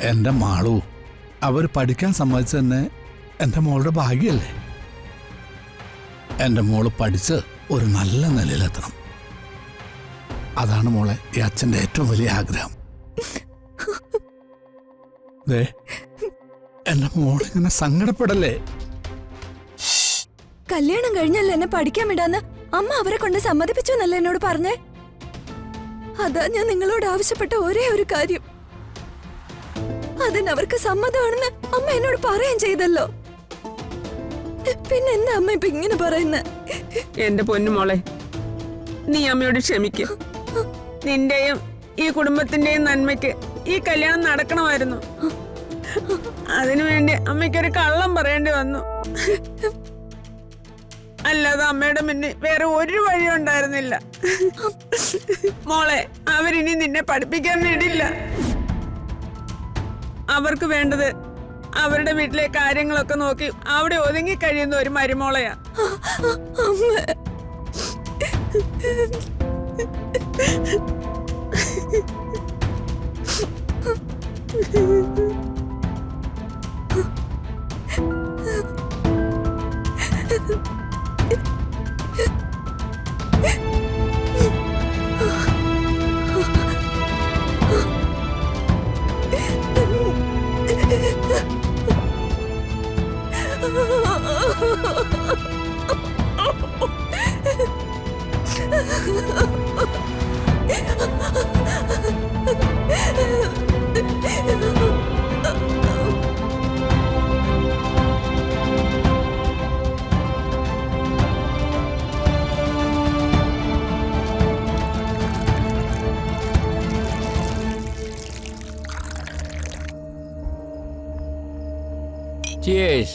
എൻ്റെ മാളു അവർ പഠിക്കാൻ സമ്മതിച്ച തന്നെ എൻ്റെ മോളുടെ ഭാഗ്യല്ലേ. എൻ്റെ മോള് പഠിച്ച് ഒരു നല്ല നിലയിലെത്തണം. അതാണ് മോളെ ഈ അച്ഛൻ്റെ ഏറ്റവും വലിയ ആഗ്രഹം. എൻ്റെ മോളിങ്ങനെ സങ്കടപ്പെടല്ലേ. കല്യാണം കഴിഞ്ഞല്ലേ എന്നെ പഠിക്കാൻ വിടാന്ന് അമ്മ അവരെ കൊണ്ട് സമ്മതിപ്പിച്ചു എന്നല്ലേ എന്നോട് പറഞ്ഞേ. അതാ ഞാൻ നിങ്ങളോട് ആവശ്യപ്പെട്ട ഒരേ ഒരു കാര്യം. അതിനവർക്ക് സമ്മതമാണെന്ന് അമ്മ എന്നോട് പറയുകയും ചെയ്തല്ലോ. പിന്നെ എന്താ അമ്മ ഇപ്പൊ ഇങ്ങനെ പറയുന്നത്? എന്റെ പൊന്നുമോളെ, നീ അമ്മയോട് ക്ഷമിക്ക്. നിന്റെയും ഈ കുടുംബത്തിന്റെയും നന്മയ്ക്ക് ഈ കല്യാണം നടക്കണമായിരുന്നു. അതിനുവേണ്ടി അമ്മയ്ക്കൊരു കള്ളം പറയേണ്ടി വന്നു. അല്ലാതെ അമ്മയുടെ മുന്നിൽ വേറെ ഒരു വഴിയും ഉണ്ടായിരുന്നില്ല. മോളെ, അവരിനി നിന്നെ പഠിപ്പിക്കാൻ വേണ്ടിയില്ല. അവർക്ക് വേണ്ടത് അവരുടെ വീട്ടിലെ കാര്യങ്ങളൊക്കെ നോക്കി അവിടെ ഒതുങ്ങി കഴിയുന്ന ഒരു മരുമോളയാ. Cheers.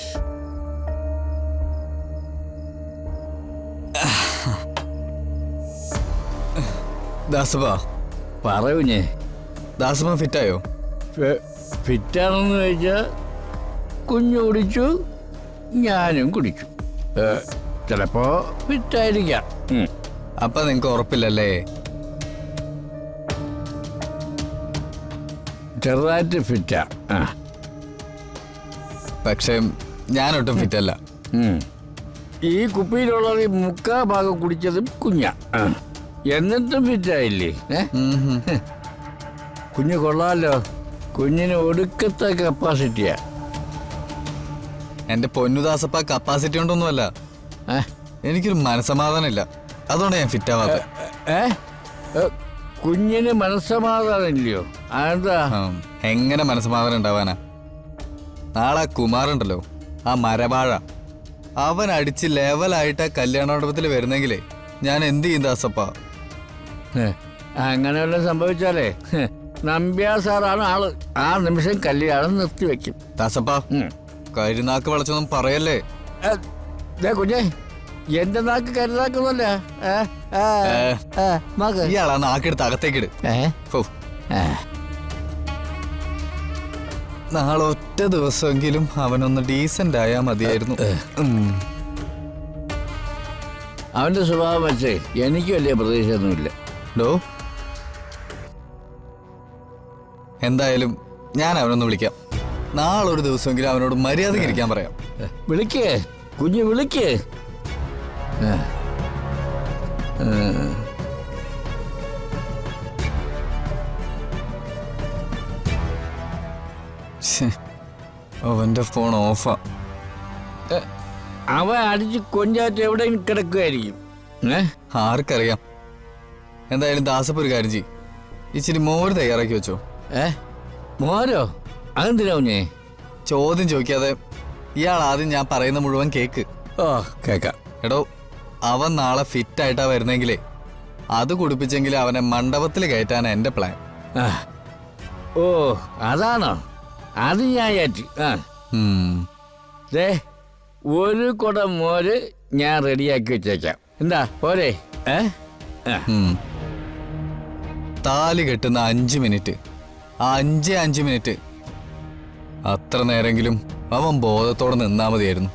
ദാസപ്പ പറയൂഞ്ഞേ, ദാസപ്പ ഫിറ്റായോ? ഫിറ്റാണെന്ന് ചോദിച്ചാൽ കുഞ്ഞു കുടിച്ചു, ഞാനും കുടിച്ചു. ചിലപ്പോ ഫിറ്റായിരിക്കാം. അപ്പൊ നിങ്ങക്ക് ഉറപ്പില്ലല്ലേ? ചെറുതായിട്ട് ഫിറ്റാ. പക്ഷെ ഞാനൊട്ടും ഫിറ്റല്ല. ഈ കുപ്പിയിലുള്ളത് മുക്കാ ഭാഗം കുടിച്ചതും കുഞ്ഞാ. എന്നിട്ടും ഫിറ്റായില്ലേ? കുഞ്ഞ് കൊള്ളാലോ. കുഞ്ഞിന് ഒടുക്കത്തെ കപ്പാസിറ്റിയാ. എന്റെ പൊന്നുദാസപ്പ കപ്പാസിറ്റി കൊണ്ടൊന്നുമല്ല, എനിക്കൊരു മനസ്സമാധാനം ഇല്ല. അതുകൊണ്ട് ഞാൻ ഫിറ്റാവാത്ത. കുഞ്ഞിന് മനസ്സമാധാനം ഇല്ലയോ? അതെന്താ? എങ്ങനെ മനസ്സമാധാനം ഉണ്ടാവാനാ? നാളെ കുമാറുണ്ടല്ലോ, ആ മരവാഴ, അവൻ അടിച്ച് ലെവലായിട്ട് കല്യാണോടത്തിൽ വരുന്നെങ്കിലേ ഞാൻ എന്ത് ചെയ്യും ദാസപ്പ? അങ്ങനെ വല്ലതും സംഭവിച്ചാലേ നമ്പ്യാർ സാറാണ് ആള്. ആ നിമിഷം കല്യാണം നിർത്തിവെക്കും. ദാസപ്പ കരുനാക്ക് വളച്ചൊന്നും പറയല്ലേ. കുഞ്ഞേ, എന്റെ നാക്ക് കരുനാക്കുന്നല്ല. ഇയാളാ നാക്കെടുത്ത് അകത്തേക്കിട്. നാളെ ഒറ്റ ദിവസമെങ്കിലും അവനൊന്ന് ഡീസന്റ് ആയാ മതിയായിരുന്നു. അവന്റെ സ്വഭാവം വെച്ചേ എനിക്ക് വലിയ പ്രതീക്ഷയൊന്നുമില്ല. എന്തായാലും ഞാൻ അവനൊന്ന് വിളിക്കാം. നാളെ ഒരു ദിവസമെങ്കിലും അവനോട് മര്യാദയ്ക്ക് ഇരിക്കാൻ പറയാം. വിളിക്കേ കുഞ്ഞ്, വിളിക്കേ. അവന്റെ ഫോൺ ഓഫാ. അവൻ അടിച്ച് കൊഞ്ചാറ്റ് എവിടെയും കിടക്കുമായിരിക്കും. ആർക്കറിയാം. എന്തായാലും ദാസപ്പ ഒരു കാര്യം ചെയ്യും, ഇച്ചിരി മോര് തയ്യാറാക്കി വെച്ചോ. മോരോ? അതെന്തിനാ കുഞ്ഞേ? ചോദ്യം ചോദിക്കാതെ ഇയാൾ ആദ്യം ഞാൻ പറയുന്ന മുഴുവൻ കേക്ക്. കേക്കാം. എടോ, അവൻ നാളെ ഫിറ്റായിട്ടാ വരുന്നെങ്കിലേ അത് കുടിപ്പിച്ചെങ്കിൽ അവനെ മണ്ഡപത്തിൽ കയറ്റാനാ എന്റെ പ്ലാൻ. ഓ, അതാണോ? അത് ഞാൻ ഏറ്റി. ഒരു കുടം മോര് ഞാൻ റെഡിയാക്കി വെച്ചേക്കാം. എന്താ പോരെ? താലി കെട്ടുന്ന 5 മിനിറ്റ്, ആ 5 മിനിറ്റ് അത്ര നേരെങ്കിലും അവൻ ബോധത്തോടെ നിന്നാ മതിയായിരുന്നു.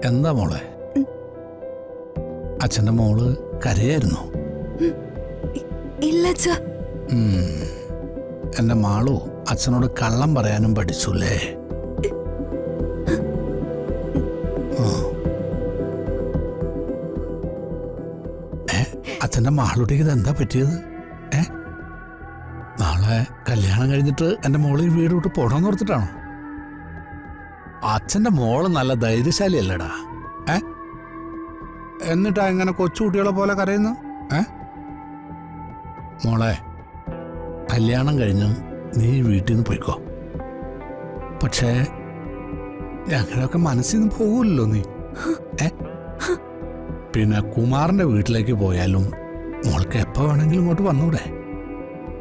എന്താ മോളെ? അച്ഛൻ്റെ മോള് കരയായിരുന്നു. ഇല്ല അച്ഛാ. എൻ്റെ മാളു അച്ഛനോട് കള്ളം പറയാനും പഠിച്ചുല്ലേ? അച്ഛൻ്റെ മാളുടെ ഇതെന്താ പറ്റിയത്? നാളെ കല്യാണം കഴിഞ്ഞിട്ട് എൻ്റെ മോള് ഈ വീട് വിട്ട് പോകണമെന്ന് ഓർത്തിട്ടാണോ? അച്ഛൻ്റെ മോള് നല്ല ധൈര്യശാലിയല്ലേടാ. എന്നിട്ടാ ഇങ്ങനെ കൊച്ചുകുട്ടികളെ പോലെ കരയുന്നു? മോളെ, കല്യാണം കഴിഞ്ഞു നീ വീട്ടിൽ നിന്ന് പോയിക്കോ. പക്ഷേ ഞങ്ങളൊക്കെ മനസ്സിൽ നിന്ന് പോകില്ലല്ലോ നീ. പിന്നെ കുമാറിന്റെ വീട്ടിലേക്ക് പോയാലും മോൾക്ക് എപ്പോ വേണമെങ്കിലും ഇങ്ങോട്ട് വന്നൂടെ?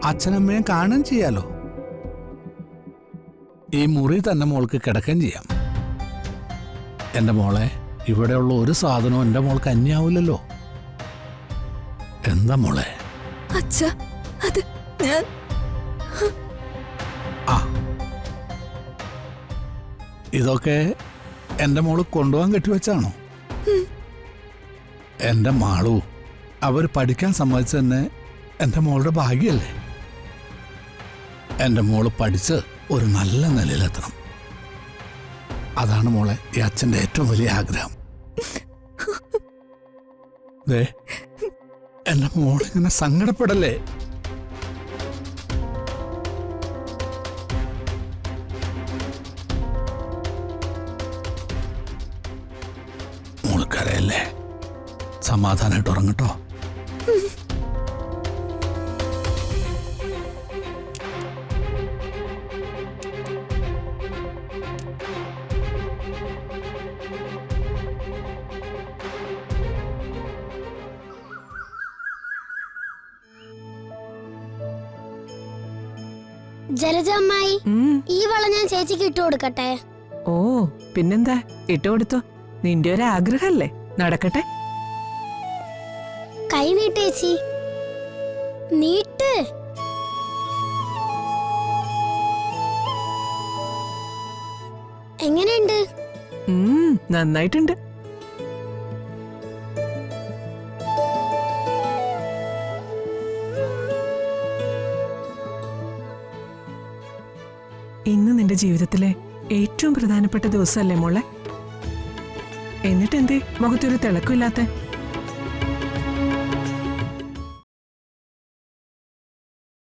അച്ഛനമ്മയെ കാണുകയും ചെയ്യാലോ. ഈ മുറി തന്നെ മോൾക്ക് കിടക്കുകയും ചെയ്യാം. എൻ്റെ മോളെ, ഇവിടെയുള്ള ഒരു സാധനവും എൻ്റെ മോൾക്ക് അന്യാവില്ലല്ലോ. എന്താ മോളെ? അച്ഛാ, അത് ഞാൻ ഇതൊക്കെ എൻ്റെ മോള് കൊണ്ടുപോകാൻ കെട്ടിവെച്ചാണോ? എൻ്റെ മാളു അവർ പഠിക്കാൻ സമ്മതിച്ചു തന്നെ എൻ്റെ മോളുടെ ഭാഗ്യല്ലേ. എൻ്റെ മോള് പഠിച്ച് ഒരു നല്ല നിലയിലെത്തണം. അതാണ് മോളെ ഈ അച്ഛൻ്റെ ഏറ്റവും വലിയ ആഗ്രഹം. എൻ്റെ മോളിങ്ങനെ സങ്കടപ്പെടല്ലേ. മോൾക്കറിയല്ലേ, സമാധാനമായിട്ട് ഉറങ്ങട്ടോ. ജലജമ്മായി, ഈ വള ഞാൻ ചേച്ചിക്ക് ഇട്ടു കൊടുക്കട്ടെ? ഓ പിന്നെന്താ, ഇട്ടുകൊടുത്തോ. നിന്റെ ഒരു ആഗ്രഹല്ലേ, നടക്കട്ടെ. കൈ നീട്ടേച്ചി, നീട്ട്. എങ്ങനെയുണ്ട്? നന്നായിട്ടുണ്ട്. ഇന്ന് നിന്റെ ജീവിതത്തിലെ ഏറ്റവും പ്രധാനപ്പെട്ട ദിവസമല്ലേ മോളെ? എന്നിട്ടെന്തേ മുഖത്തൊരു തിളക്കമില്ലാത്ത?